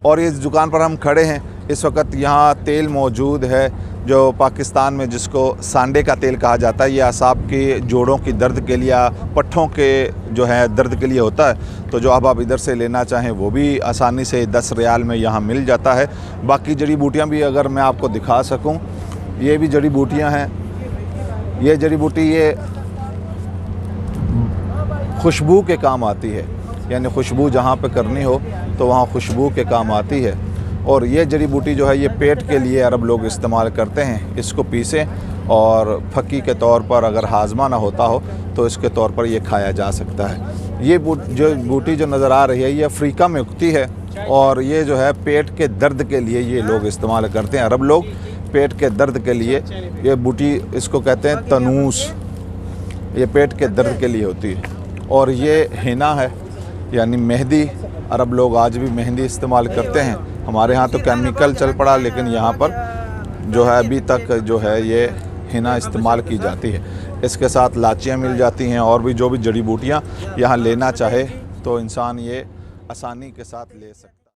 और इस दुकान पर हम खड़े हैं। इस वक्त यहाँ तेल मौजूद है जो पाकिस्तान में जिसको सांडे का तेल कहा जाता है। ये असाब के जोड़ों की दर्द के लिए, पट्ठों के जो है दर्द के लिए होता है। तो जो अब आप इधर से लेना चाहें वो भी आसानी से 10 रियाल में यहाँ मिल जाता है। बाकी जड़ी बूटियाँ भी अगर मैं आपको दिखा सकूँ, ये भी जड़ी बूटियाँ हैं। ये जड़ी बूटी ये खुशबू के काम आती है, यानी खुशबू जहाँ पे करनी हो तो वहाँ खुशबू के काम आती है। और ये जड़ी बूटी जो है ये पेट के लिए अरब लोग इस्तेमाल करते हैं। इसको पीसें और फकी के तौर पर, अगर हाजमा ना होता हो तो इसके तौर पर ये खाया जा सकता है। ये जो बूटी जो नज़र आ रही है ये अफ्रीका में उगती है और ये जो है पेट के दर्द के लिए ये लोग इस्तेमाल करते हैं। अरब लोग पेट के दर्द के लिए ये बूटी, इसको कहते हैं तनूस, ये पेट के दर्द के लिए होती है। और ये हिना है यानी मेहंदी। अरब लोग आज भी मेहंदी इस्तेमाल करते हैं। हमारे यहाँ तो केमिकल चल पड़ा, लेकिन यहाँ पर जो है अभी तक जो है ये हिना इस्तेमाल की जाती है। इसके साथ लाचियाँ मिल जाती हैं और भी जो भी जड़ी बूटियाँ यहाँ लेना चाहे तो इंसान ये आसानी के साथ ले सकता है।